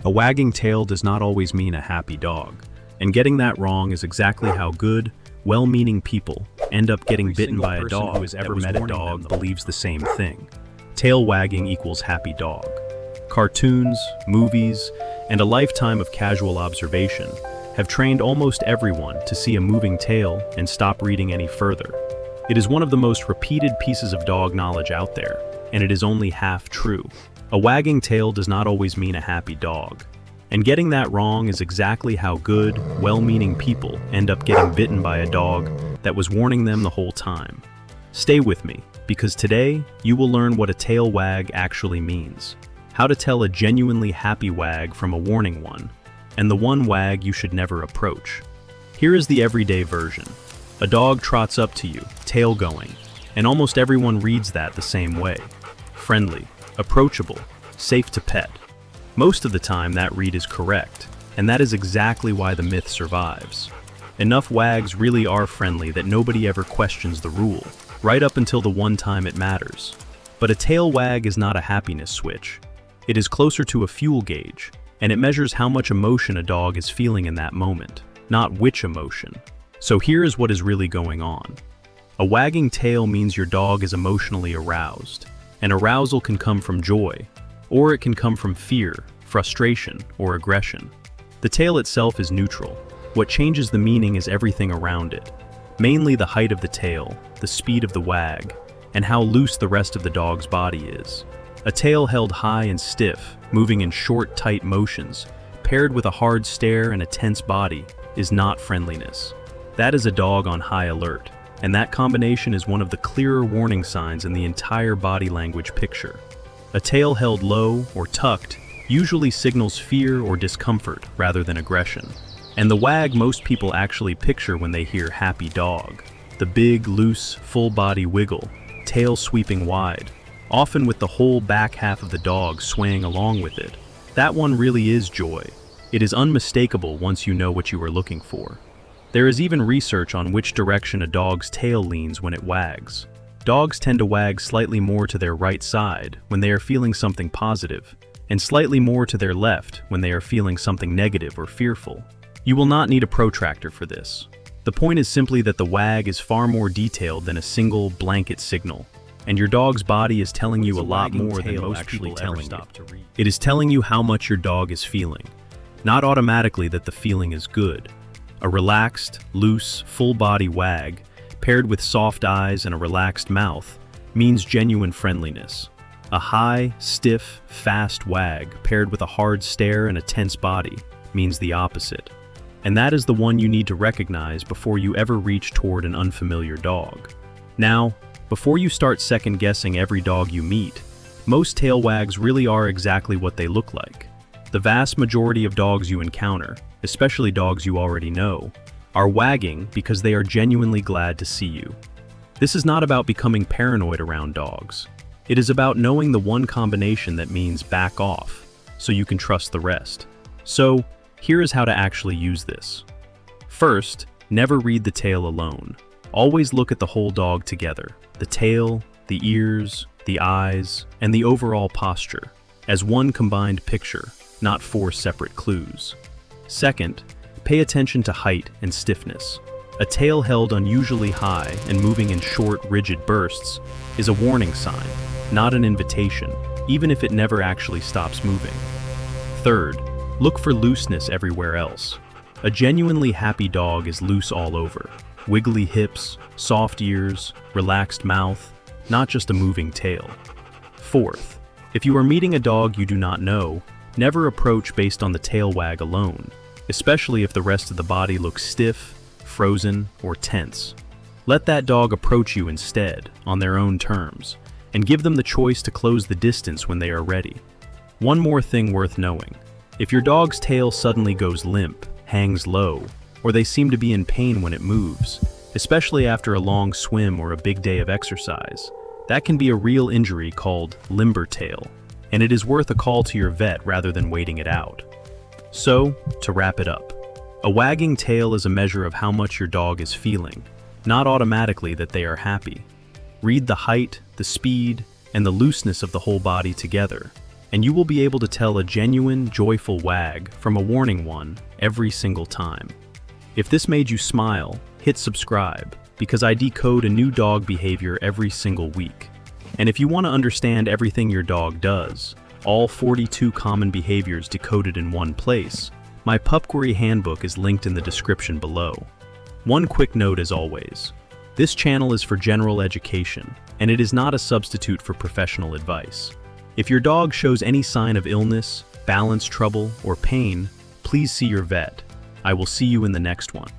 A wagging tail does not always mean a happy dog, and getting that wrong is exactly how good, well-meaning people end up getting bitten by a dog who has ever met a dog believes the same thing. Tail wagging equals happy dog. Cartoons, movies, and a lifetime of casual observation have trained almost everyone to see a moving tail and stop reading any further. It is one of the most repeated pieces of dog knowledge out there, and it is only half true. A wagging tail does not always mean a happy dog. And getting that wrong is exactly how good, well-meaning people end up getting bitten by a dog that was warning them the whole time. Stay with me, because today you will learn what a tail wag actually means, how to tell a genuinely happy wag from a warning one, and the one wag you should never approach. Here is the everyday version. A dog trots up to you, tail going, and almost everyone reads that the same way. Friendly, approachable, safe to pet. Most of the time that read is correct, and that is exactly why the myth survives. Enough wags really are friendly that nobody ever questions the rule, right up until the one time it matters. But a tail wag is not a happiness switch. It is closer to a fuel gauge, and it measures how much emotion a dog is feeling in that moment, not which emotion. So here is what is really going on. A wagging tail means your dog is emotionally aroused, and arousal can come from joy, or it can come from fear, frustration, or aggression. The tail itself is neutral. What changes the meaning is everything around it, mainly the height of the tail, the speed of the wag, and how loose the rest of the dog's body is. A tail held high and stiff, moving in short, tight motions, paired with a hard stare and a tense body, is not friendliness. That is a dog on high alert, and that combination is one of the clearer warning signs in the entire body language picture. A tail held low or tucked usually signals fear or discomfort rather than aggression. And the wag most people actually picture when they hear happy dog. The big, loose, full body wiggle, tail sweeping wide, often with the whole back half of the dog swaying along with it. That one really is joy. It is unmistakable once you know what you are looking for. There is even research on which direction a dog's tail leans when it wags. Dogs tend to wag slightly more to their right side when they are feeling something positive, and slightly more to their left when they are feeling something negative or fearful. You will not need a protractor for this. The point is simply that the wag is far more detailed than a single blanket signal, and your dog's body is telling you a lot more than most people ever stop to read. It is telling you how much your dog is feeling, not automatically that the feeling is good. A relaxed, loose, full-body wag, paired with soft eyes and a relaxed mouth, means genuine friendliness. A high, stiff, fast wag, paired with a hard stare and a tense body, means the opposite. And that is the one you need to recognize before you ever reach toward an unfamiliar dog. Now, before you start second-guessing every dog you meet, most tail wags really are exactly what they look like. The vast majority of dogs you encounter, especially dogs you already know, are wagging because they are genuinely glad to see you. This is not about becoming paranoid around dogs. It is about knowing the one combination that means back off, so you can trust the rest. So, here is how to actually use this. First, never read the tail alone. Always look at the whole dog together, the tail, the ears, the eyes, and the overall posture, as one combined picture, not four separate clues. Second, pay attention to height and stiffness. A tail held unusually high and moving in short, rigid bursts is a warning sign, not an invitation, even if it never actually stops moving. Third, look for looseness everywhere else. A genuinely happy dog is loose all over. Wiggly hips, soft ears, relaxed mouth, not just a moving tail. Fourth, if you are meeting a dog you do not know, never approach based on the tail wag alone, especially if the rest of the body looks stiff, frozen, or tense. Let that dog approach you instead, on their own terms, and give them the choice to close the distance when they are ready. One more thing worth knowing. If your dog's tail suddenly goes limp, hangs low, or they seem to be in pain when it moves, especially after a long swim or a big day of exercise, that can be a real injury called limber tail, and it is worth a call to your vet rather than waiting it out. So, to wrap it up, a wagging tail is a measure of how much your dog is feeling, not automatically that they are happy. Read the height, the speed, and the looseness of the whole body together, and you will be able to tell a genuine, joyful wag from a warning one every single time. If this made you smile, hit subscribe, because I decode a new dog behavior every single week. And if you want to understand everything your dog does, all 42 common behaviors decoded in one place, my Pupquiry handbook is linked in the description below. One quick note as always. This channel is for general education, and it is not a substitute for professional advice. If your dog shows any sign of illness, balance trouble, or pain, please see your vet. I will see you in the next one.